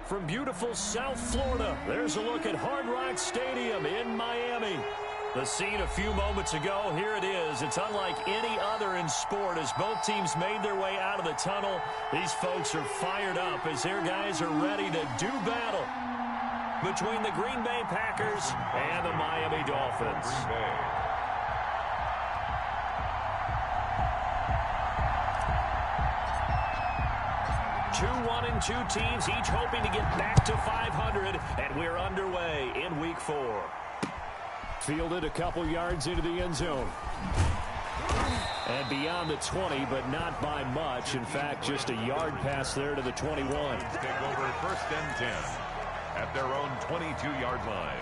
from beautiful South Florida. There's a look at Hard Rock Stadium in Miami. The scene a few moments ago, here it is. It's unlike any other in sport as both teams made their way out of the tunnel. These folks are fired up as their guys are ready to do battle between the Green Bay Packers and the Miami Dolphins. 2-1-2 teams, each hoping to get back to 500, and we're underway in Week 4. Fielded a couple yards into the end zone. And beyond the 20, but not by much. In fact, just a yard pass there to the 21. Take over 1st and 10 at their own 22-yard line.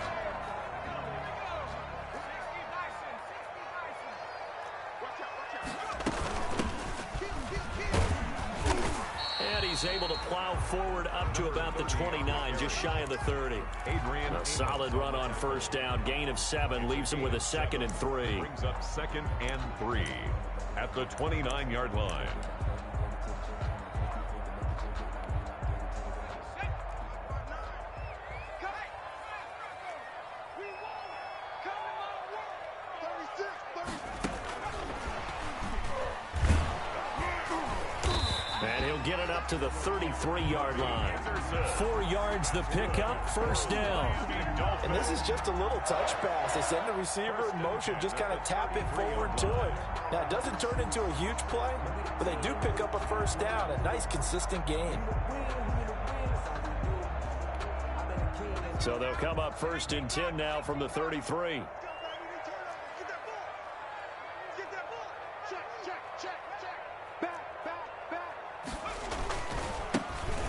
He's able to plow forward up to about the 29, just shy of the 30. A solid run on 1st down. Gain of 7 leaves him with a 2nd and 3. Brings up 2nd and 3 at the 29-yard line. Get it up to the 33-yard line. 4 yards the pickup, 1st down. And this is just a little touch pass. They send the receiver in motion, just kind of tap it forward to him. Now, it doesn't turn into a huge play, but they do pick up a 1st down. A nice, consistent gain. So they'll come up 1st and 10 now from the 33.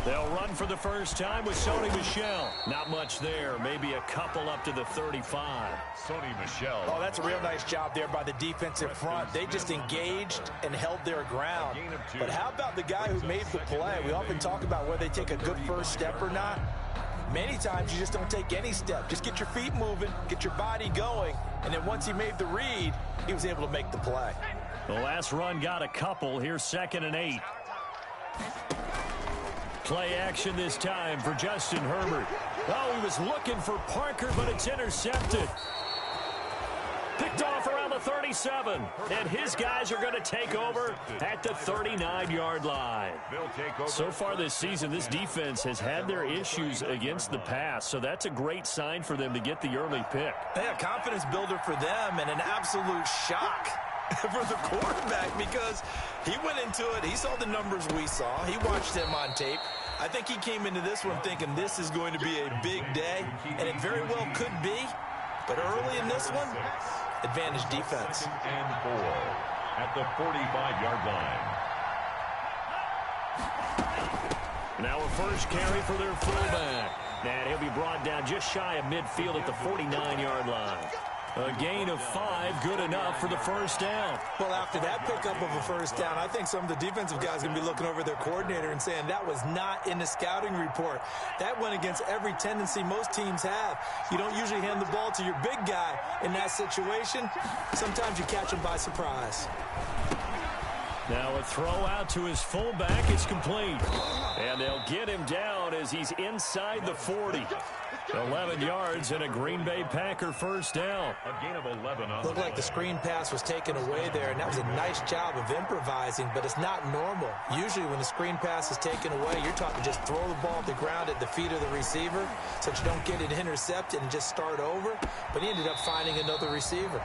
They'll run for the first time with Sony Michel. Not much there. Maybe a couple up to the 35. Sony Michel. Oh, that's a real nice job there by the defensive front. They just engaged and held their ground. But how about the guy who made the play? We often talk about whether they take a good first step or not. Many times you just don't take any step. Just get your feet moving, get your body going, and then once he made the read, he was able to make the play. The last run got a couple. Here's 2nd and 8. Play action this time for Justin Herbert. Oh, he was looking for Parker, but it's intercepted. Picked off around the 37. And his guys are going to take over at the 39-yard line. So far this season, this defense has had their issues against the pass, so that's a great sign for them to get the early pick. Yeah, confidence builder for them and an absolute shock for the quarterback because he went into it. He saw the numbers we saw. He watched him on tape. I think he came into this one thinking this is going to be a big day, and it very well could be. But early in this one, advantage defense. And 4 at the 45-yard line. Now a first carry for their fullback. And he'll be brought down just shy of midfield at the 49-yard line. A gain of 5, good enough for the 1st down. Well, after that pickup of a 1st down, I think some of the defensive guys are going to be looking over their coordinator and saying that was not in the scouting report. That went against every tendency most teams have. You don't usually hand the ball to your big guy in that situation. Sometimes you catch him by surprise. Now a throw out to his fullback is complete. And they'll get him down as he's inside the 40. 11 yards and a Green Bay Packer 1st down. A gain of 11. Looked like the screen pass was taken away there, and that was a nice job of improvising, but it's not normal. Usually when the screen pass is taken away, you're taught to just throw the ball at the ground at the feet of the receiver so that you don't get it intercepted and just start over. But he ended up finding another receiver.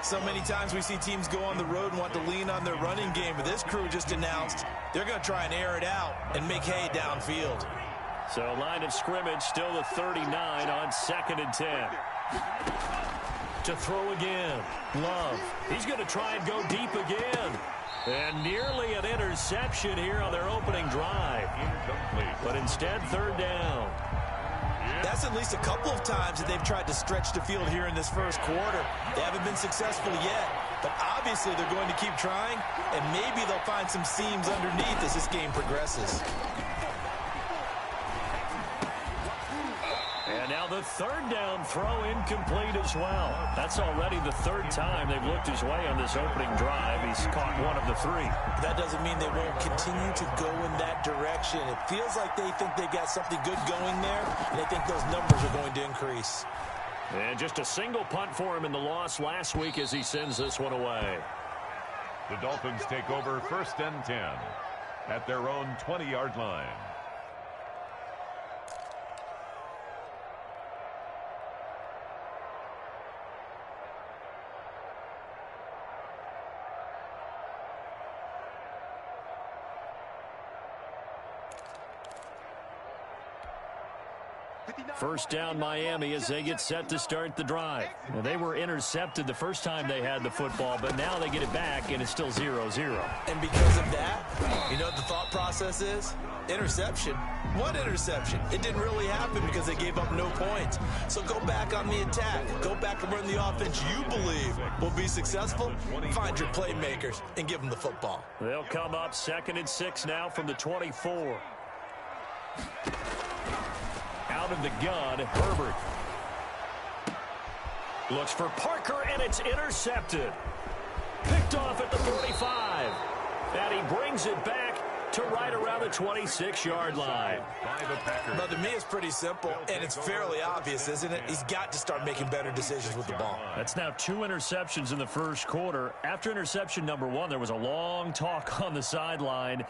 So many times we see teams go on the road and want to lean on their running game, but this crew just announced they're going to try and air it out and make hay downfield. So line of scrimmage still the 39 on 2nd and 10. To throw again. Love. He's going to try and go deep again. And nearly an interception here on their opening drive. Incomplete. But instead, 3rd down. That's at least a couple of times that they've tried to stretch the field here in this 1st quarter. They haven't been successful yet. But obviously they're going to keep trying, and maybe they'll find some seams underneath as this game progresses. And now Now the third down throw incomplete as well. That's already the third time they've looked his way on this opening drive. He's caught one of the three. That doesn't mean they won't continue to go in that direction. It feels like they think they got something good going there, and they think those numbers are going to increase. And just a single punt for him in the loss last week as he sends this one away. The Dolphins take over 1st and 10 at their own 20-yard line. First down Miami as they get set to start the drive. Well, they were intercepted the first time they had the football, but now they get it back and it's still 0-0. And because of that, you know what the thought process is? Interception. What interception? It didn't really happen because they gave up no points. So go back on the attack. Go back and run the offense you believe will be successful. Find your playmakers and give them the football. They'll come up 2nd and 6 now from the 24. Out of the gun, Herbert. Looks for Parker, and it's intercepted. Picked off at the 45. And he brings it back to right around the 26-yard line. But to me, it's pretty simple, and it's fairly obvious, isn't it? He's got to start making better decisions with the ball. That's now 2 interceptions in the first quarter. After interception number 1, there was a long talk on the sideline.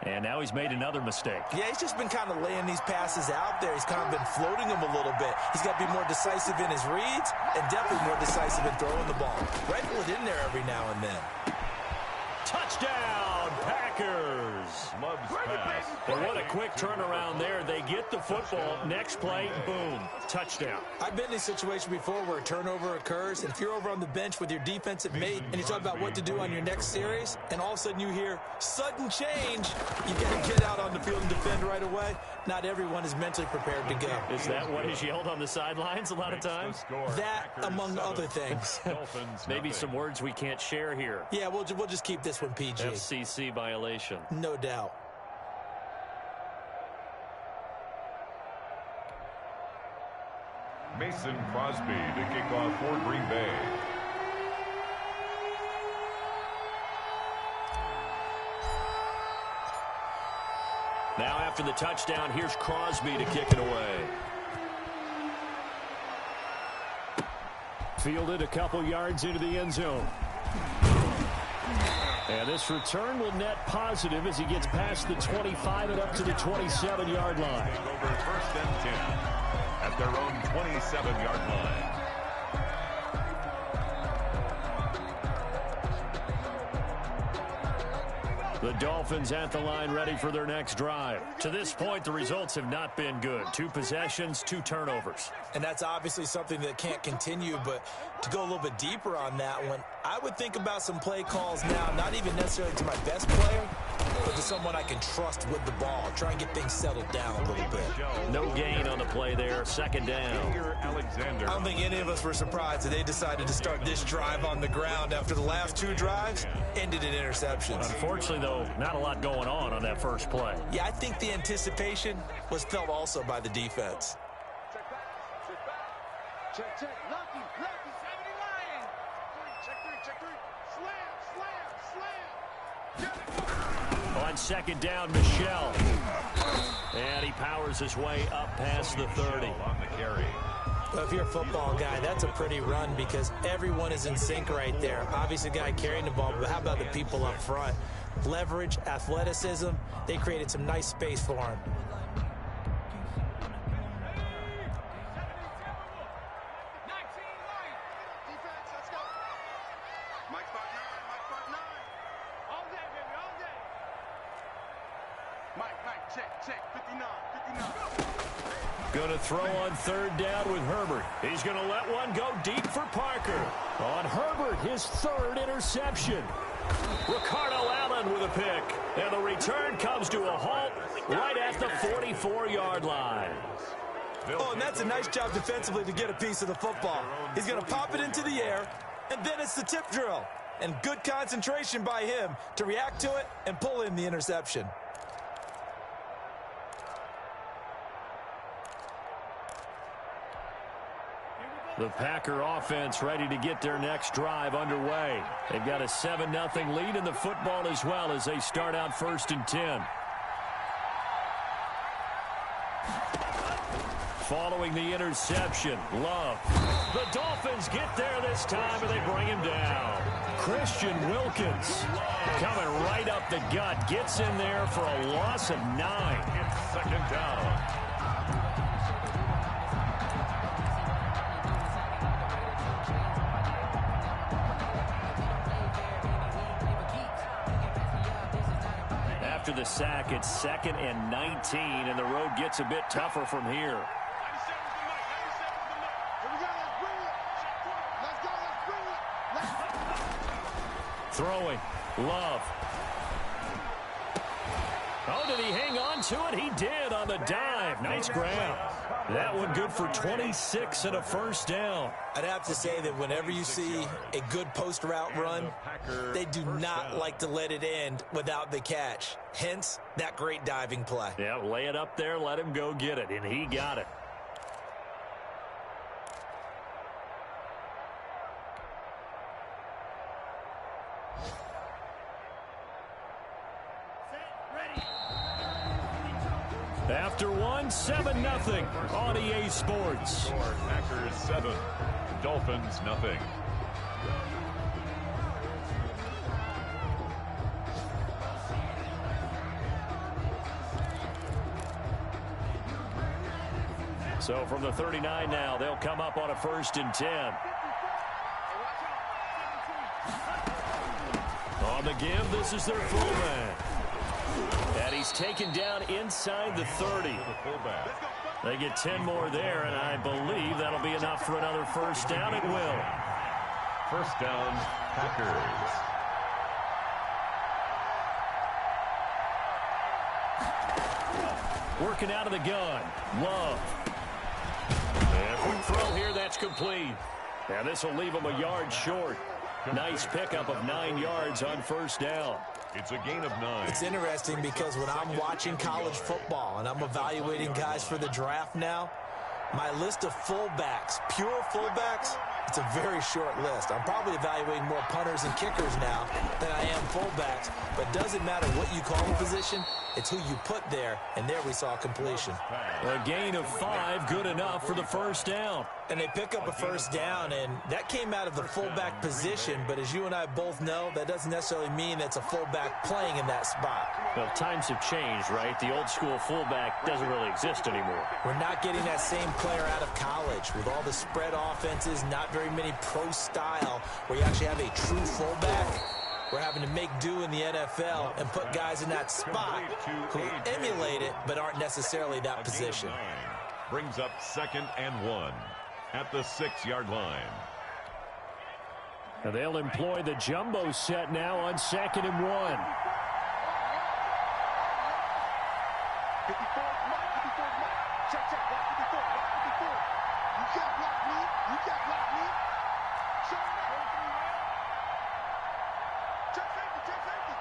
And now he's made another mistake. Yeah, he's just been kind of laying these passes out there. He's kind of been floating them a little bit. He's got to be more decisive in his reads and definitely more decisive in throwing the ball. Rifle it in there every now and then. Touchdown, Packers. Well, what a quick turnaround there. They get the football. Next play, boom, touchdown. I've been in a situation before where a turnover occurs, and if you're over on the bench with your defensive mate and you talk about what to do on your next series, and all of a sudden you hear sudden change, you got to get out on the field and defend right away. Not everyone is mentally prepared to go. Is that what is yelled on the sidelines a lot of times? That, among other things. Maybe some words we can't share here. Yeah, we'll just keep this one PG. FCC violation. No doubt. Mason Crosby to kick off for Green Bay. Now after the touchdown, here's Crosby to kick it away. Fielded a couple yards into the end zone. And this return will net positive as he gets past the 25 and up to the 27-yard line. Over 1st and 10 at their own 27-yard line. The Dolphins at the line ready for their next drive. To this point, the results have not been good. 2 possessions, 2 turnovers. And that's obviously something that can't continue, but to go a little bit deeper on that one, I would think about some play calls now, not even necessarily to my best player, but to someone I can trust with the ball. Try and get things settled down a little bit. No gain on the play there. 2nd down. Alexander. I don't think any of us were surprised that they decided to start this drive on the ground after the last 2 drives ended in interceptions. Unfortunately, though, not a lot going on that first play. Yeah, I think the anticipation was felt also by the defense. Check. Lucky. 70 Lion. Check 3. Slam. On 2nd down, Michel. And he powers his way up past the 30. On the carry. Well, if you're a football guy, that's a pretty run because everyone is in sync right there. Obviously, the guy carrying the ball, but how about the people up front? Leverage, athleticism, they created some nice space for him. Going to throw on 3rd down with Herbert. He's going to let one go deep for Parker. On Herbert, his 3rd interception. Ricardo Allen with a pick. And the return comes to a halt right at the 44-yard line. Oh, and that's a nice job defensively to get a piece of the football. He's going to pop it into the air, and then it's the tip drill. And good concentration by him to react to it and pull in the interception. The Packer offense ready to get their next drive underway. They've got a 7-0 lead in the football as well as they start out 1st and 10. Following the interception, Love. The Dolphins get there this time, and they bring him down. Christian Wilkins coming right up the gut. Gets in there for a loss of 9. It's 2nd down. After the sack, it's 2nd and 19, and the road gets a bit tougher from here. Throwing, Love. Oh, did he hang on to it? He did on the dive. Nice grab. That one good for 26 and a 1st down. I'd have to say that whenever you see a good post route run, they do not like to let it end without the catch. Hence, that great diving play. Yeah, lay it up there, let him go get it, and he got it. After one, 7-0 on EA Sports. Packers 7, Dolphins nothing. So from the 39 now, they'll come up on a 1st and 10. On the give, this is their fullback. And he's taken down inside the 30. They get 10 more there, and I believe that'll be enough for another 1st down. It will. 1st down, Packers. Working out of the gun. Love. And quick throw here, that's complete. And this will leave him a yard short. Nice pickup of 9 yards on 1st down. It's a gain of 9. It's interesting because when I'm watching college football and I'm evaluating guys for the draft now, my list of fullbacks, pure fullbacks, it's a very short list. I'm probably evaluating more punters and kickers now than I am fullbacks, but it doesn't matter what you call the position, it's who you put there, and there we saw completion. A gain of 5, good enough for the 1st down. And they pick up a 1st down, and that came out of the fullback position, but as you and I both know, that doesn't necessarily mean that's a fullback playing in that spot. Well, times have changed, right? The old school fullback doesn't really exist anymore. We're not getting that same player out of college with all the spread offenses, not very many pro style, where you actually have a true fullback. We're having to make do in the NFL and put guys in that spot who emulate it but aren't necessarily that position. Brings up 2nd and 1 at the 6-yard line. And they'll employ the jumbo set now on 2nd and 1. 54, check, block 54, block 54. You can't block me, Show me that. Check safety.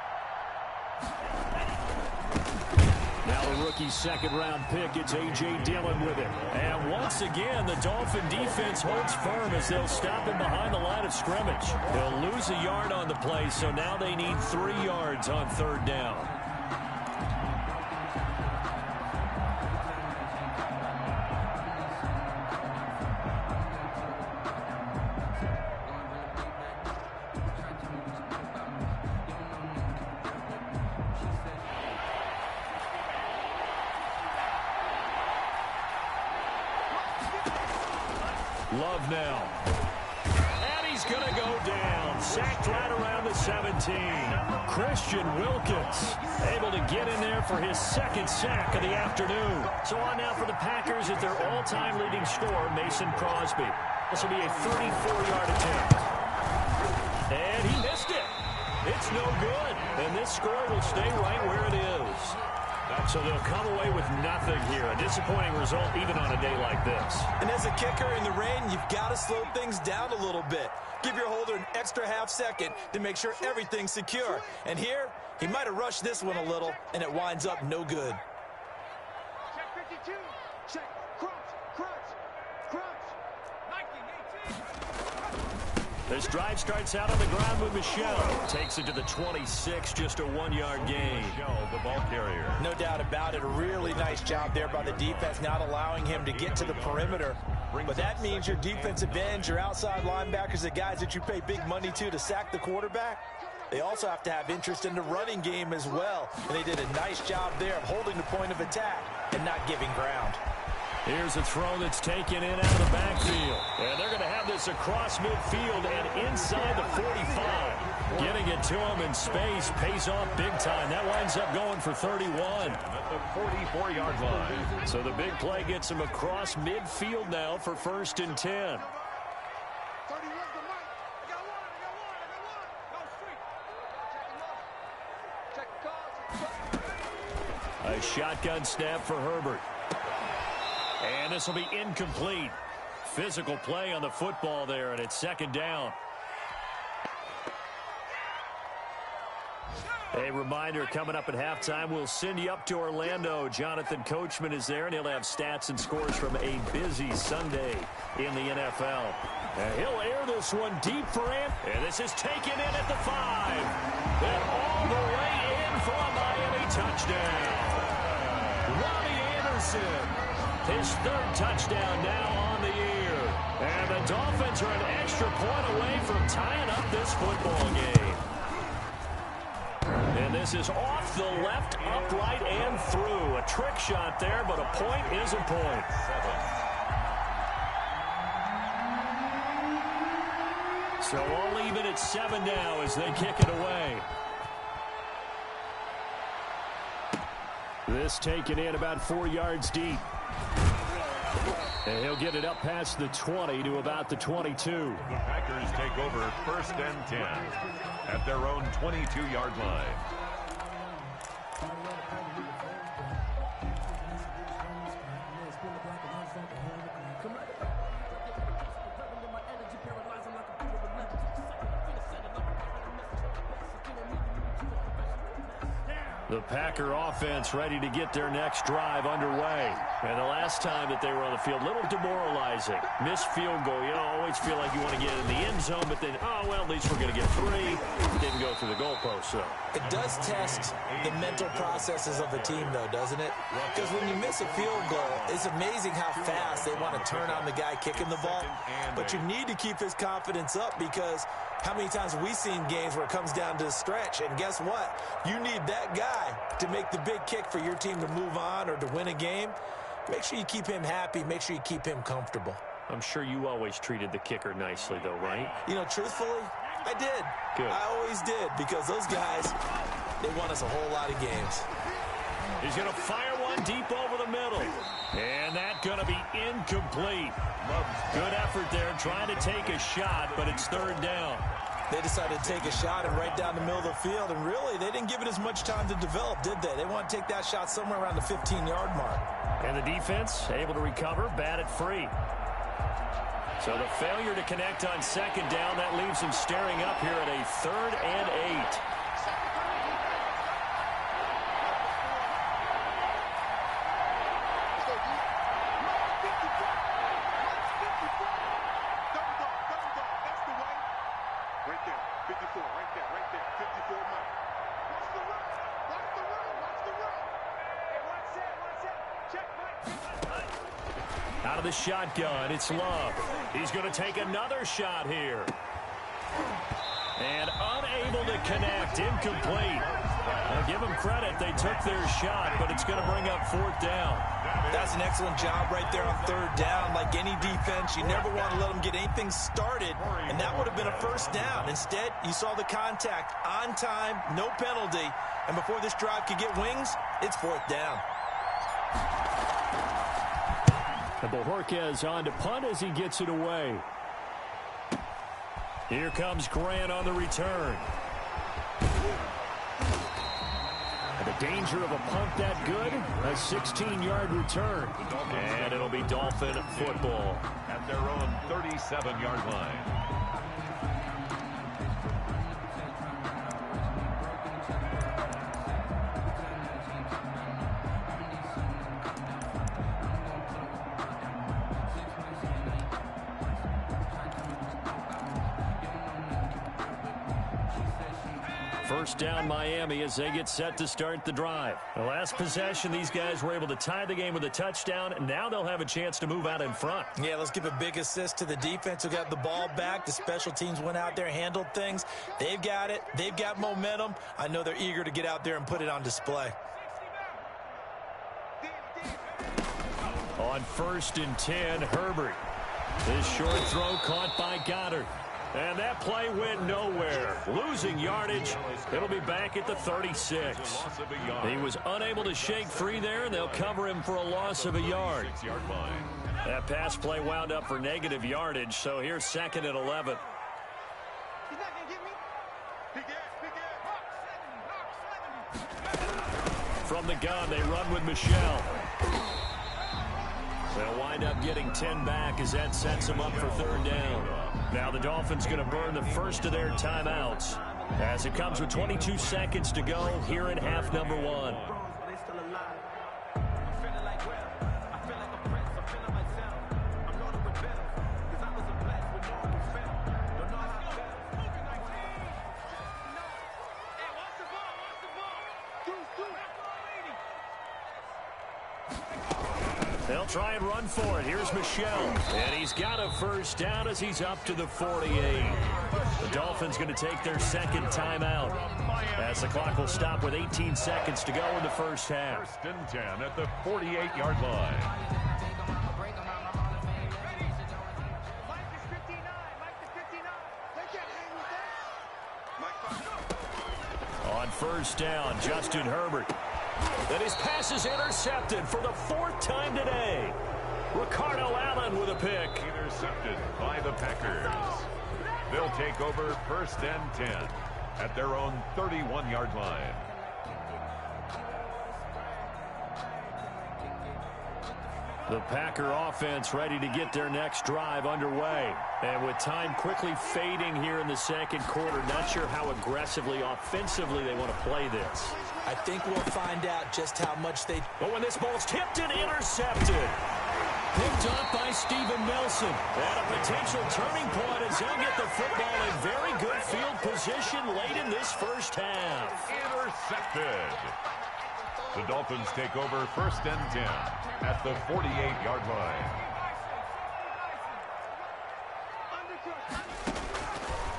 Now the rookie 2nd-round pick, it's A.J. Dillon with it. And once again, the Dolphin defense holds firm as they'll stop him behind the line of scrimmage. They'll lose a yard on the play, so now they need 3 yards on 3rd down. Love now. And he's going to go down. Sacked right around the 17. Christian Wilkins able to get in there for his 2nd sack of the afternoon. So on now for the Packers at their all-time leading scorer, Mason Crosby. This will be a 34-yard attempt. And he missed it. It's no good. And this score will stay right where it is. So they'll come away with nothing here. A disappointing result even on a day like this. And as a kicker in the rain, you've got to slow things down a little bit. Give your holder an extra half second to make sure everything's secure. And here, he might have rushed this one a little, and it winds up no good. Check 52. Check. Crunch. 19, 18. This drive starts out on the ground with Michel. Takes it to the 26, just a 1-yard gain. Michel, the ball carrier. No doubt about it. A really nice job there by the defense, not allowing him to get to the perimeter. But that means your defensive ends, your outside linebackers, the guys that you pay big money to sack the quarterback, they also have to have interest in the running game as well. And they did a nice job there of holding the point of attack and not giving ground. Here's a throw that's taken in out of the backfield. And they're going to have this across midfield and inside the 45. Getting it to him in space pays off big time. That winds up going for 31. At the 44-yard line. So the big play gets him across midfield now for 1st and 10. A shotgun snap for Herbert. And this will be incomplete. Physical play on the football there, and it's 2nd down. A reminder, coming up at halftime, we'll send you up to Orlando. Jonathan Coachman is there, and he'll have stats and scores from a busy Sunday in the NFL. And he'll air this one deep for him. And this is taken in at the 5. And all the way in for a Miami touchdown. Robbie Anderson, his 3rd touchdown now on the year. And the Dolphins are an extra point away from tying up this football game. And this is off the left, upright, and through. A trick shot there, but a point is a point. 7. So all even at 7 now as they kick it away. This taken in about 4 yards deep. And he'll get it up past the 20 to about the 22. The Packers take over 1st and 10 at their own 22-yard line. The Packer offense ready to get their next drive underway. And the last time that they were on the field, a little demoralizing. Missed field goal. You always feel like you want to get in the end zone, but then, oh, well, at least we're going to get 3. Didn't go through the goalpost, so. It does test the mental processes of the team, though, doesn't it? Because when you miss a field goal, it's amazing how fast they want to turn on the guy kicking the ball. But you need to keep his confidence up because how many times have we seen games where it comes down to the stretch? And guess what? You need that guy to make the big kick for your team to move on or to win a game. Make sure you keep him happy. Make sure you keep him comfortable. I'm sure you always treated the kicker nicely, though, right? You know, truthfully, I did. Good. I always did because those guys, they won us a whole lot of games. He's going to fire one deep over the middle. And that's going to be incomplete. Good effort there trying to take a shot, but it's 3rd down. They decided to take a shot and right down the middle of the field, and really, they didn't give it as much time to develop, did they? They want to take that shot somewhere around the 15-yard mark. And the defense able to recover, batted free. So the failure to connect on 2nd down, that leaves him staring up here at a 3rd and 8. Out of the shotgun, it's Love. He's going to take another shot here. And unable to connect, incomplete. I'll give them credit, they took their shot, but it's going to bring up 4th down. That's an excellent job right there on 3rd down. Like any defense, you never want to let them get anything started, and that would have been a 1st down. Instead, you saw the contact on time, no penalty, and before this drive could get wings, it's 4th down. And Bojorquez on to punt as he gets it away. Here comes Grant on the return. And the danger of a punt that good, a 16-yard return. And it'll be Dolphin football. At their own 37-yard line. First down Miami as they get set to start the drive. The last possession, these guys were able to tie the game with a touchdown. Now they'll have a chance to move out in front. Yeah, let's give a big assist to the defense who got the ball back. The special teams went out there, handled things. They've got it. They've got momentum. I know they're eager to get out there and put it on display. On 1st and 10, Herbert. His short throw caught by Goddard. And that play went nowhere. Losing yardage. It'll be back at the 36. He was unable to shake free there, and they'll cover him for a loss of a yard. That pass play wound up for negative yardage, so here's 2nd and 11. From the gun, they run with Michel. They'll wind up getting 10 back as that sets them up for 3rd down. Now the Dolphins going to burn the first of their timeouts as it comes with 22 seconds to go here in half number 1. They'll try and run for it. Here's Michel. And he's got a first down as he's up to the 48. The Dolphins going to take their 2nd timeout as the clock will stop with 18 seconds to go in the first half. 1st and 10 at the 48-yard line. On 1st down, Justin Herbert. And his pass is intercepted for the 4th time today. Ricardo Allen with a pick. Intercepted by the Packers. They'll take over 1st and 10 at their own 31-yard line. The Packer offense ready to get their next drive underway. And with time quickly fading here in the 2nd quarter, not sure how aggressively, offensively they want to play this. I think we'll find out just how much they... But when this ball's tipped and intercepted. Picked up by Steven Nelson. And a potential turning point as they'll get the football in very good field position late in this first half. Intercepted. The Dolphins take over 1st and 10 at the 48-yard line.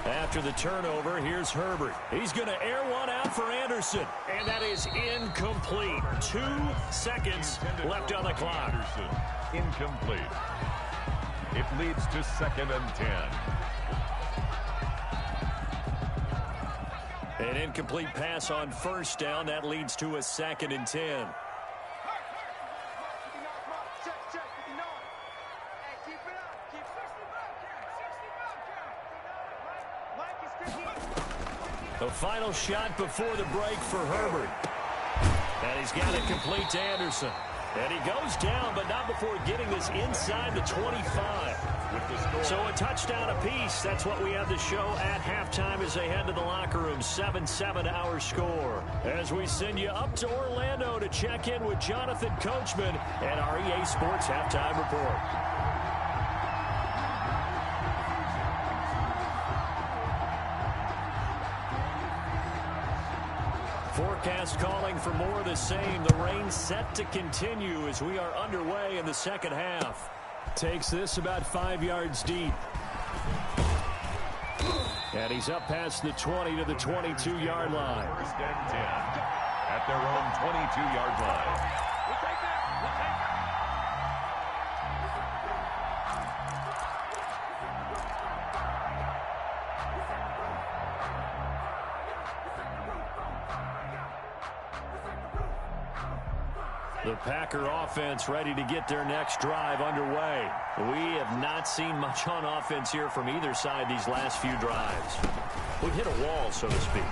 After the turnover, here's Herbert. He's going to air one out for Anderson. And that is incomplete. 2 seconds left on the clock. Anderson, incomplete. It leads to 2nd and 10. An incomplete pass on 1st down. That leads to a 2nd and 10. The final shot before the break for Herbert. And he's got it complete to Anderson. And he goes down, but not before getting this inside the 25. So a touchdown apiece. That's what we have to show at halftime as they head to the locker room. 7-7 our score. As we send you up to Orlando to check in with Jonathan Coachman and our EA Sports Halftime Report. Forecast calling for more of the same. The rain set to continue as we are underway in the 2nd half. Takes this about 5 yards deep. And he's up past the 20 to the 22-yard line. 1st and 10 at their own 22-yard line. The Packer offense ready to get their next drive underway. We have not seen much on offense here from either side these last few drives. We've hit a wall, so to speak.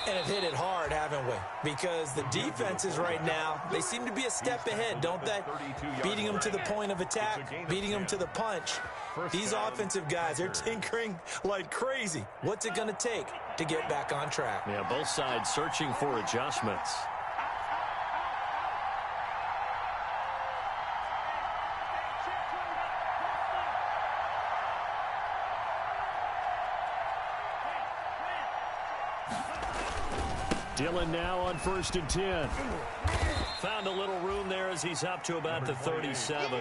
And have hit it hard, haven't we? Because the defenses right now, they seem to be a step ahead, don't they? Beating them to the point of attack, beating them to the punch. These offensive guys, they're tinkering like crazy. What's it going to take to get back on track? Yeah, both sides searching for adjustments. Dillon now on 1st and 10. Found a little room there as he's up to about the 37.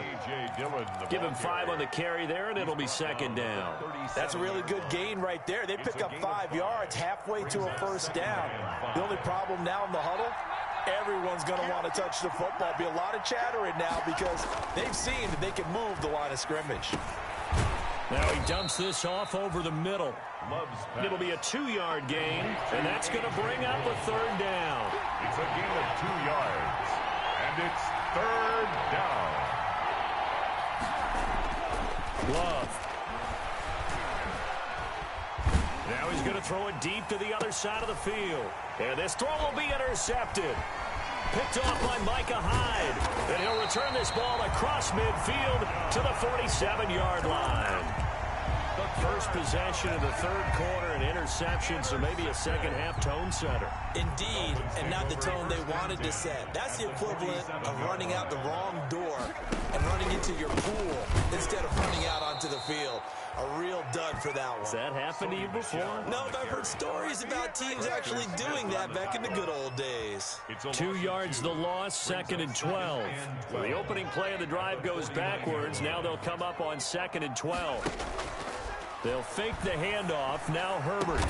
Give him 5 on the carry there, and it'll be 2nd down. That's a really good gain right there. They pick up 5 yards halfway to a 1st down. The only problem now in the huddle, everyone's going to want to touch the football. Be a lot of chattering now because they've seen that they can move the line of scrimmage. Now he dumps this off over the middle. It'll be a 2-yard gain, and that's going to bring up a 3rd down. It's a gain of 2 yards, and it's 3rd down. Love. Now he's going to throw it deep to the other side of the field. And this throw will be intercepted. Picked off by Micah Hyde. And he'll return this ball across midfield to the 47-yard line. The first possession of the 3rd quarter, an interception, so maybe a second-half tone setter. Indeed, and not the tone they wanted to set. That's the equivalent of running out the wrong door and running into your pool instead of running out onto the field. A real dud for that one. Has that happened to you before? No, but I've heard stories about teams actually doing that back in the good old days. 2 yards the loss, 2nd and 12. Well, the opening play of the drive goes backwards. Now they'll come up on 2nd and 12. They'll fake the handoff. Now Herbert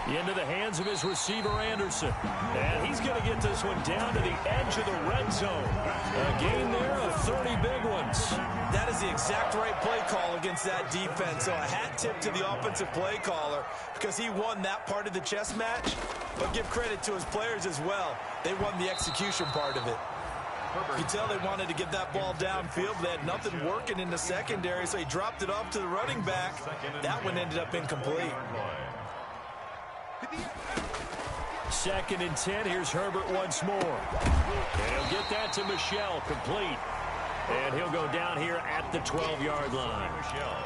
into the hands of his receiver, Anderson. And he's going to get this one down to the edge of the red zone. A gain there of 30 big ones. That is the exact right play call against that defense. So a hat tip to the offensive play caller because he won that part of the chess match. But give credit to his players as well. They won the execution part of it. You can tell they wanted to get that ball downfield, but they had nothing working in the secondary, so he dropped it off to the running back. That one ended up incomplete. 2nd and 10. Here's Herbert once more. And he'll get that to Michel, complete. And he'll go down here at the 12-yard line.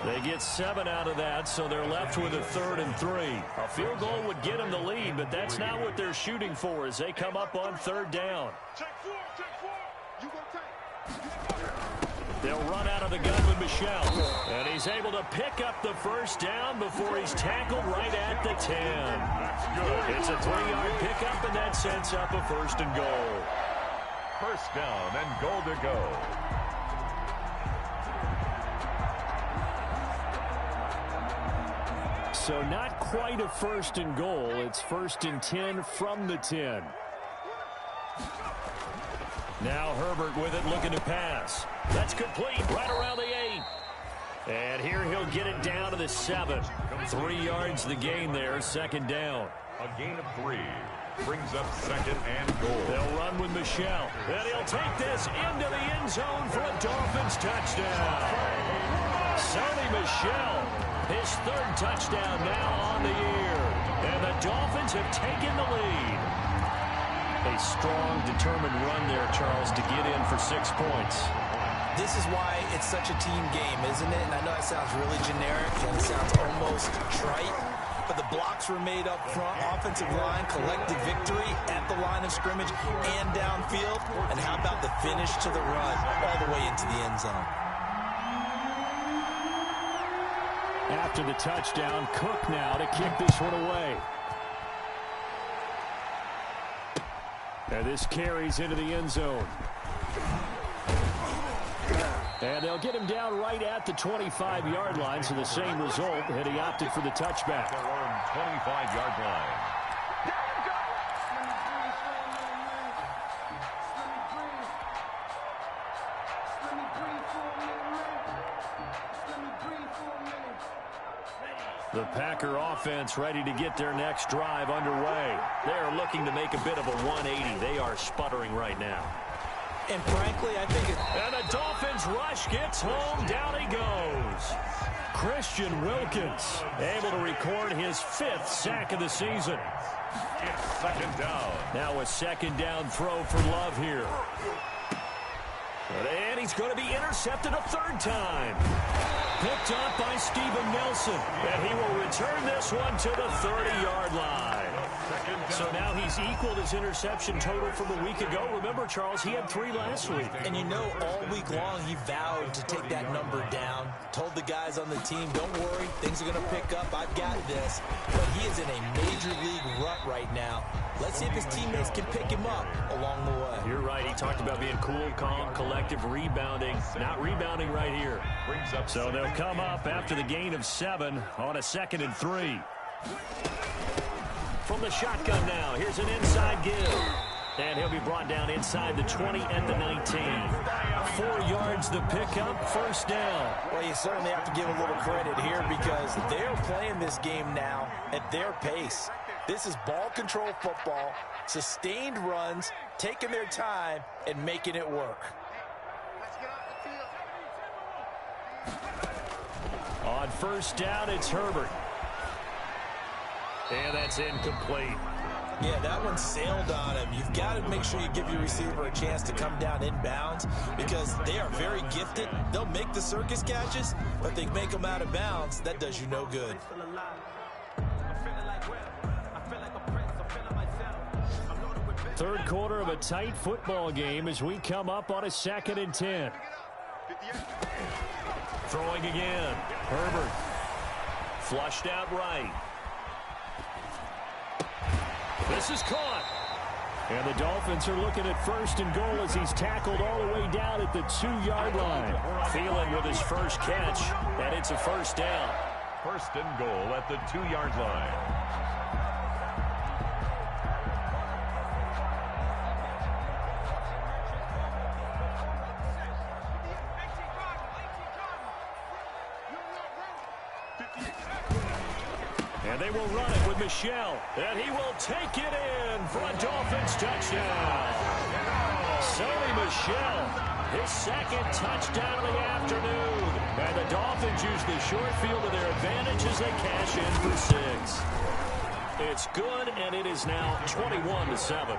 They get 7 out of that, so they're left with a 3rd and 3. A field goal would get them the lead, but that's not what they're shooting for as they come up on 3rd down. They'll run out of the gun with Michel. And he's able to pick up the 1st down before he's tackled right at the 10. It's a 3-yard pickup, and that sets up a 1st and goal. 1st down and goal to go. So not quite a 1st and goal. It's 1st and 10 from the 10. Now Herbert with it, looking to pass. That's complete right around the 8. And here he'll get it down to the 7. 3 yards the gain there, 2nd down. A gain of 3 brings up 2nd and goal. They'll run with Michel. And he'll take this into the end zone for a Dolphins touchdown. Sony Michel, his 3rd touchdown now on the year. And the Dolphins have taken the lead. A strong, determined run there, Charles, to get in for 6 points. This is why it's such a team game, isn't it? And I know it sounds really generic and it sounds almost trite, but the blocks were made up front. Offensive line collected victory at the line of scrimmage and downfield. And how about the finish to the run all the way into the end zone? After the touchdown, Cook now to kick this one away. And this carries into the end zone. And they'll get him down right at the 25-yard line, so the same result, and he opted for the touchback. Their own 25-yard line. The Packer offense ready to get their next drive underway. They are looking to make a bit of a 180. They are sputtering right now. And frankly, I think And the Dolphins rush gets home. Down he goes. Christian Wilkins able to record his 5th sack of the season. It's 2nd down. Now a 2nd down throw for Love here. And he's going to be intercepted a 3rd time. Picked up by Steven Nelson. And he will return this one to the 30-yard line. So now he's equaled his interception total from a week ago. Remember, Charles, he had 3 last week. And you know, all week long he vowed to take that number down. Told the guys on the team, don't worry, things are going to pick up. I've got this. But he is in a major league rut right now. Let's see if his teammates can pick him up along the way. You're right. He talked about being cool, calm, collective, rebounding. Not rebounding right here. So they'll come up after the gain of 7 on a 2nd and 3. From the shotgun now, here's an inside give. And he'll be brought down inside the 20 at the 19. 4 yards the pickup, first down. Well, you certainly have to give a little credit here because they're playing this game now at their pace. This is ball control football, sustained runs, taking their time, and making it work. On first down, it's Herbert. And that's incomplete. Yeah, that one sailed on him. You've got to make sure you give your receiver a chance to come down inbounds because they are very gifted. They'll make the circus catches, but they make them out of bounds. That does you no good. Third quarter of a tight football game as we come up on a 2nd and 10. Throwing again. Herbert. Flushed out right. This is caught. And the Dolphins are looking at 1st and goal as he's tackled all the way down at the 2-yard line. Thielen with his first catch, and it's a first down. 1st and goal at the 2-yard line. And they will run it with Michel. And he will take it in for a Dolphins touchdown. Sony Michel, his 2nd touchdown of the afternoon. And the Dolphins use the short field to their advantage as they cash in for 6. It's good, and it is now 21-7.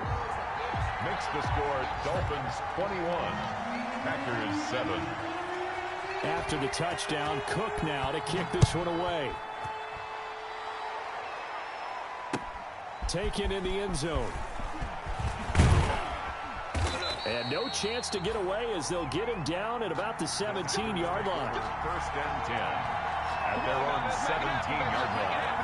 Makes the score Dolphins 21, Packers 7. After the touchdown, Cook now to kick this one away. Taken in the end zone. And no chance to get away as they'll get him down at about the 17-yard line. 1st and 10 at their own 17-yard line.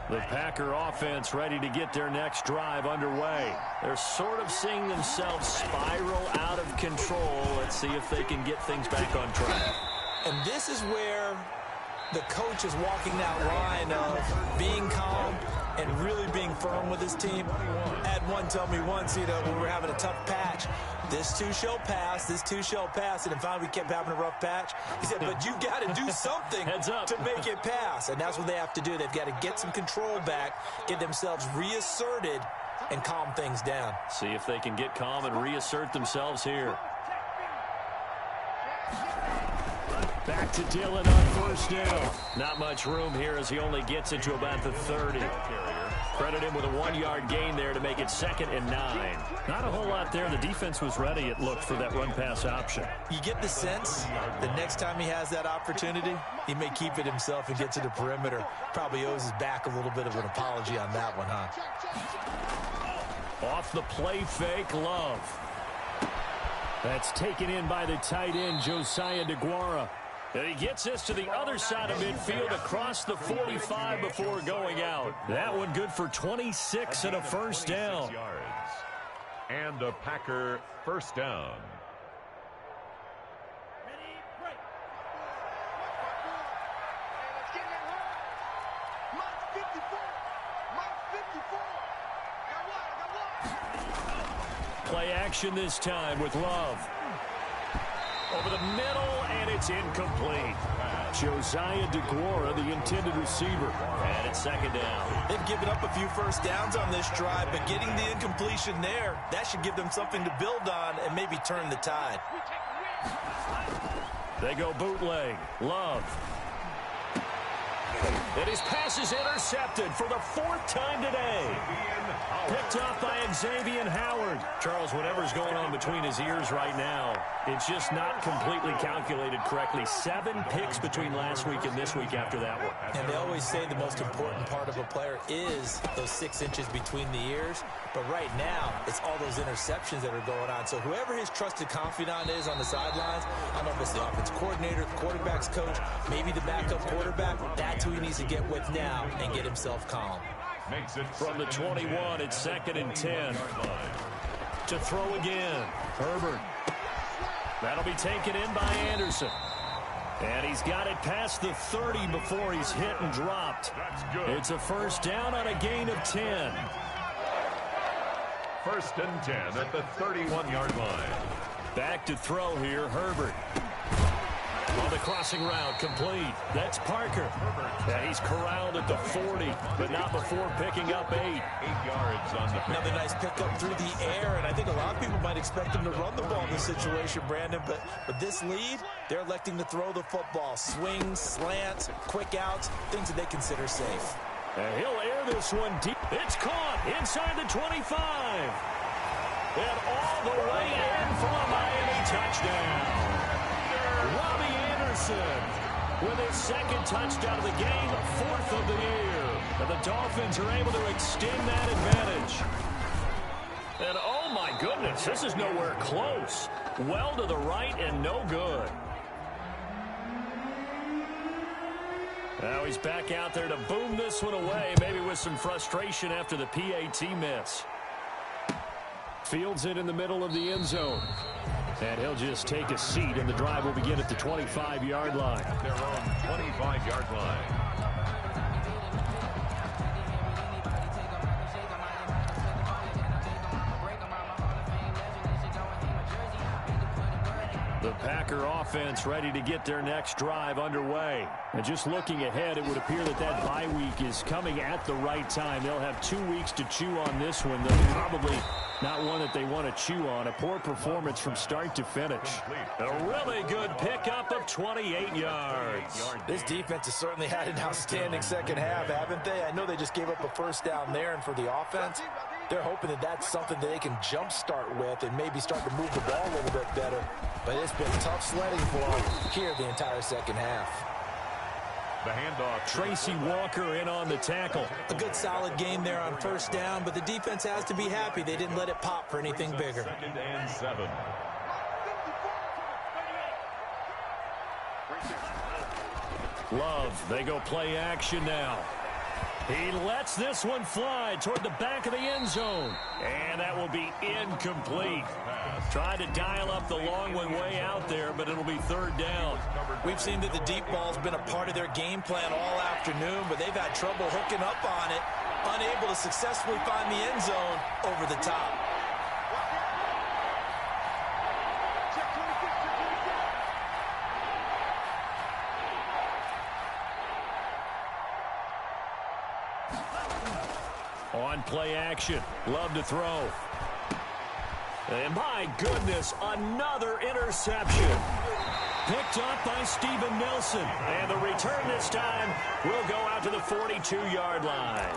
The Packer offense ready to get their next drive underway. They're sort of seeing themselves spiral out of control. Let's see if they can get things back on track. And this is where the coach is walking that line of being calm and really being firm with his team. I had one tell me once, when we were having a tough patch, this too shall pass, this too shall pass. And finally we kept having a rough patch. He said, but you got to do something to make it pass. And that's what they have to do. They've got to get some control back, get themselves reasserted, and calm things down. See if they can get calm and reassert themselves here. Back to Dillon on first down. Not much room here as he only gets into about the 30. Credit him with a 1-yard gain there to make it 2nd and 9. Not a whole lot there. The defense was ready, it looked, for that run-pass option. You get the sense the next time he has that opportunity, he may keep it himself and get to the perimeter. Probably owes his back a little bit of an apology on that one, huh? Off the play fake, Love. That's taken in by the tight end, Josiah DeGuara. And he gets this to the other side of midfield across the 45 before going out. That one good for 26 and a first down. And a Packer first down. Play action this time with Love. Over the middle, and it's incomplete. Josiah DeGuara, the intended receiver. And it's 2nd down. They've given up a few first downs on this drive, but getting the incompletion there, that should give them something to build on and maybe turn the tide. They go bootleg. Love. And his pass is intercepted for the 4th time today. Picked off by Xavier Howard. Charles, whatever's going on between his ears right now, it's just not completely calculated correctly. 7 picks between last week and this week after that one. And they always say the most important part of a player is those 6 inches between the ears. But right now, it's all those interceptions that are going on. So whoever his trusted confidant is on the sidelines, I don't know if it's the offense coordinator, the quarterback's coach, maybe the backup quarterback, that's who he needs to get with now and get himself calm. From the 21, it's 2nd and 10. To throw again, Herbert. That'll be taken in by Anderson. And he's got it past the 30 before he's hit and dropped. It's a 1st down on a gain of 10. 1st and 10 at the 31-yard line. Back to throw here, Herbert. On the crossing route, complete. That's Parker. And he's corralled at the 40, but not before picking up 8. 8 yards on the pick. Another nice pickup through the air, and I think a lot of people might expect him to run the ball in this situation, Brandon, but with this lead, they're electing to throw the football. Swings, slants, quick outs, things that they consider safe. And he'll air this one deep. It's caught inside the 25. And all the way in for a Miami touchdown. Robbie Anderson with his 2nd touchdown of the game, 4th of the year. And the Dolphins are able to extend that advantage. And oh my goodness, this is nowhere close. Well to the right and no good. Now he's back out there to boom this one away, maybe with some frustration after the PAT miss. Fields it in the middle of the end zone. And he'll just take a seat, and the drive will begin at the 25-yard line. At their own 25-yard line. The Packer offense ready to get their next drive underway. And just looking ahead, it would appear that that bye week is coming at the right time. They'll have 2 weeks to chew on this one, though probably not one that they want to chew on. A poor performance from start to finish. A really good pickup of 28 yards. This defense has certainly had an outstanding second half, haven't they? I know they just gave up a 1st down there, and for the offense, they're hoping that that's something that they can jumpstart with and maybe start to move the ball a little bit better. But it's been tough sledding for them here the entire second half. The handoff. Tracy Walker in on the tackle. A good solid game there on 1st down, but the defense has to be happy they didn't let it pop for anything bigger. 2nd and 7. Love, they go play action now. He lets this one fly toward the back of the end zone. And that will be incomplete. Tried to dial up the long one way out there, but it'll be 3rd down. We've seen that the deep ball's been a part of their game plan all afternoon, but they've had trouble hooking up on it, unable to successfully find the end zone over the top. On play action, Love to throw. And my goodness, another interception. Picked up by Steven Nelson. And the return this time will go out to the 42-yard line.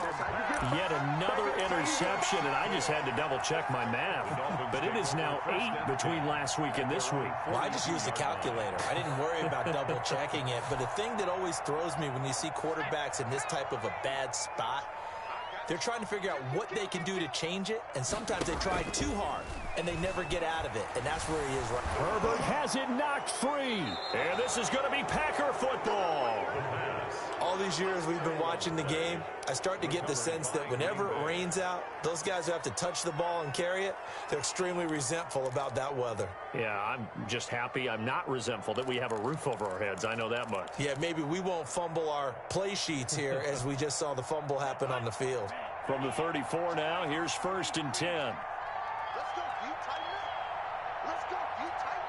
Yet another interception, and I just had to double-check my math. But it is now 8 between last week and this week. Well, I just used the calculator. I didn't worry about double-checking it. But the thing that always throws me when you see quarterbacks in this type of a bad spot, they're trying to figure out what they can do to change it, and sometimes they try too hard, and they never get out of it, and that's where he is right now. Herbert has it knocked free, and this is going to be Packer football. All these years we've been watching the game, I start to get the sense that whenever it rains out, those guys who have to touch the ball and carry it, they're extremely resentful about that weather. Yeah, I'm just happy I'm not resentful that we have a roof over our heads. I know that much. Yeah, maybe we won't fumble our play sheets here as we just saw the fumble happen on the field. From the 34 now, here's 1st and 10. Let's go, you tighten up. Let's go, you tighten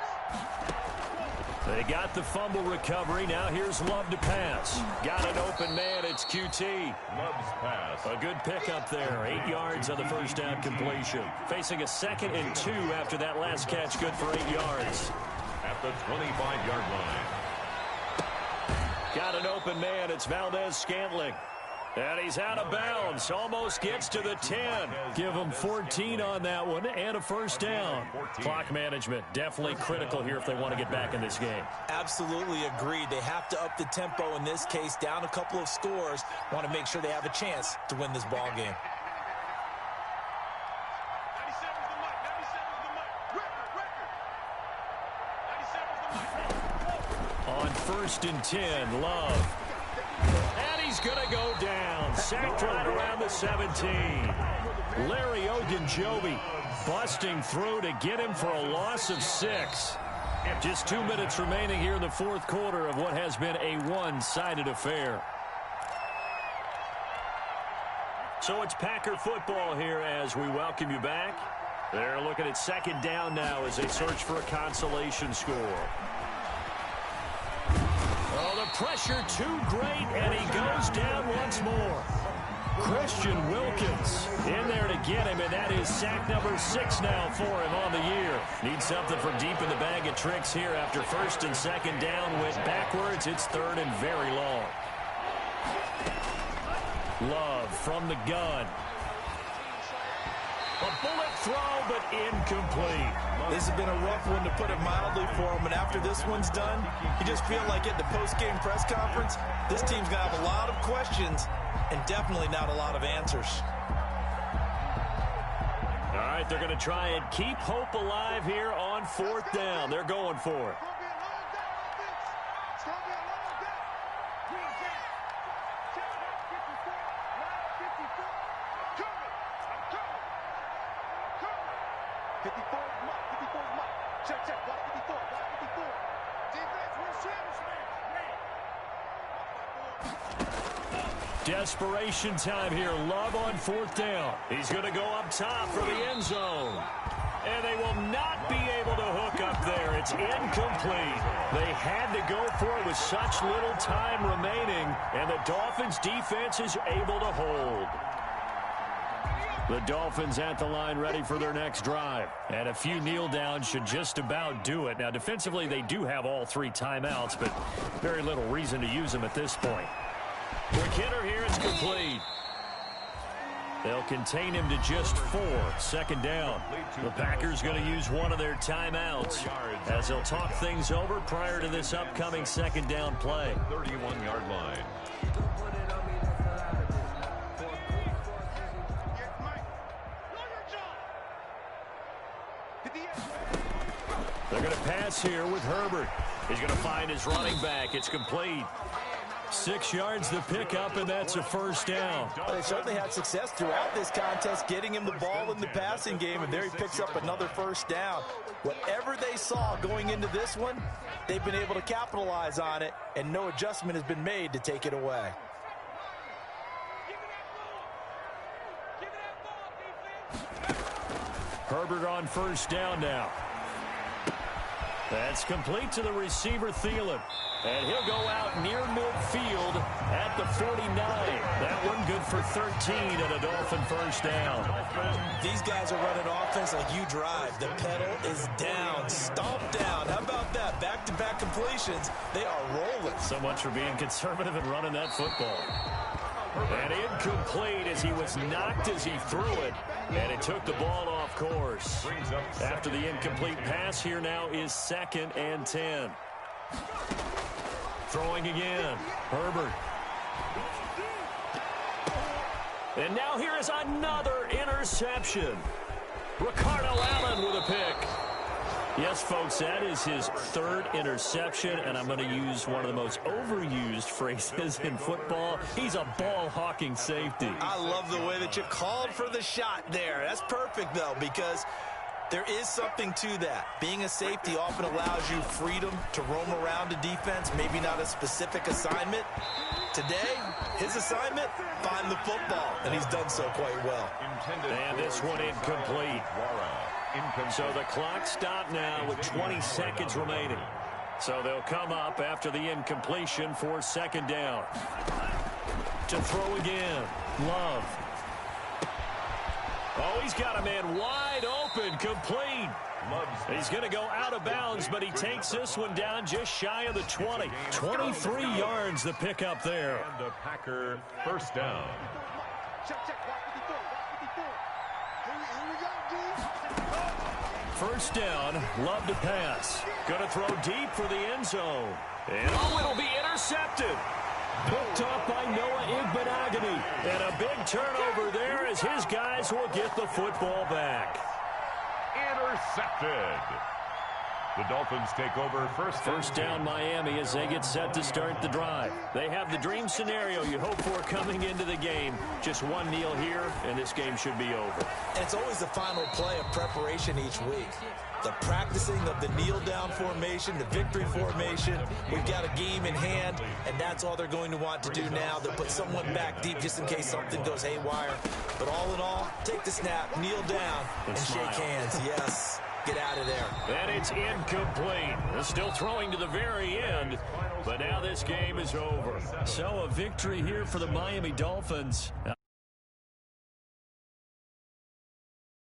up. They got the fumble recovery. Now here's Love to pass. Got an open man. It's QT. Love's pass. A good pickup there. 8 yards on the 1st down completion. Facing a 2nd and 2 after that last catch. Good for 8 yards. At the 25-yard line. Got an open man. It's Valdez-Scantling. And he's out of bounds. Almost gets to the 10. Give him 14 on that one and a first down. Clock management definitely critical here if they want to get back in this game. Absolutely agreed. They have to up the tempo in this case, down a couple of scores. Want to make sure they have a chance to win this ball game. On 1st and 10, Love. And he's going to go down. Sacked right around the 17. Larry Ogunjobi busting through to get him for a loss of 6. Just 2 minutes remaining here in the fourth quarter of what has been a one-sided affair. So it's Packer football here as we welcome you back. They're looking at 2nd down now as they search for a consolation score. Oh, the pressure too great, and he goes down once more. Christian Wilkins in there to get him, and that is sack number 6 now for him on the year. Needs something from deep in the bag of tricks here after 1st and 2nd down. Went backwards. It's 3rd and very long. Love from the gun. A bullet throw, but incomplete. This has been a rough one, to put it mildly, for him. And after this one's done, you just feel like at the post-game press conference, this team's going to have a lot of questions and definitely not a lot of answers. All right, they're going to try and keep hope alive here on 4th down. They're going for it. Desperation time here. Love on 4th down. He's going to go up top for the end zone. And they will not be able to hook up there. It's incomplete. They had to go for it with such little time remaining, and the Dolphins defense is able to hold. The Dolphins at the line ready for their next drive. And a few kneel downs should just about do it. Now, defensively, they do have all 3 timeouts, but very little reason to use them at this point. Quick hitter here, it's complete. They'll contain him to just 4. 2nd down. The Packers going to use one of their timeouts as they'll talk things over prior to this upcoming 2nd down play. 31-yard line. They're going to pass here with Herbert. He's going to find his running back. It's complete. 6 yards the pickup, and that's a first down. They certainly had success throughout this contest, getting him the ball in the passing game, and there he picks up another first down. Whatever they saw going into this one, they've been able to capitalize on it, and no adjustment has been made to take it away. Herbert on first down now. That's complete to the receiver, Thielen. And he'll go out near midfield at the 49. That one good for 13 and a Dolphin first down. These guys are running offense like you drive. The pedal is down, stomped down. How about that? Back-to-back completions. They are rolling. So much for being conservative and running that football. And incomplete as he was knocked as he threw it. And it took the ball off course. After the incomplete pass, here now is 2nd and 10. Throwing again. Herbert. And now here is another interception. Ricardo Allen with a pick. Yes, folks, that is his 3rd interception, and I'm going to use one of the most overused phrases in football. He's a ball-hawking safety. I love the way that you called for the shot there. That's perfect, though, because there is something to that. Being a safety often allows you freedom to roam around a defense, maybe not a specific assignment. Today, his assignment, find the football, and he's done so quite well. And this one incomplete. So the clock stopped now with 20 seconds remaining. So they'll come up after the incompletion for 2nd down. To throw again. Love. Oh, he's got a man wide open. open, complete. He's going to go out of bounds, but he takes this one down just shy of the 20. 23 yards the pick up there. And a Packer first down. Check, watch 54, watch 54. Here we go, D. First down, Love to pass. Going to throw deep for the end zone. And it'll be intercepted. Picked off by Noah Igbenogany. And a big turnover there as his guys will get the football back. Intercepted. The Dolphins take over first down Miami as they get set to start the drive. They have the dream scenario you hope for coming into the game. Just one kneel here, and this game should be over. And it's always the final play of preparation each week. The practicing of the kneel-down formation, the victory formation. We've got a game in hand, and that's all they're going to want to do now. They'll put someone back deep just in case something goes haywire. But all in all, take the snap, kneel down, and shake hands. Yes. Get out of there. And it's incomplete. They're still throwing to the very end, but now this game is over. So a victory here for the Miami Dolphins.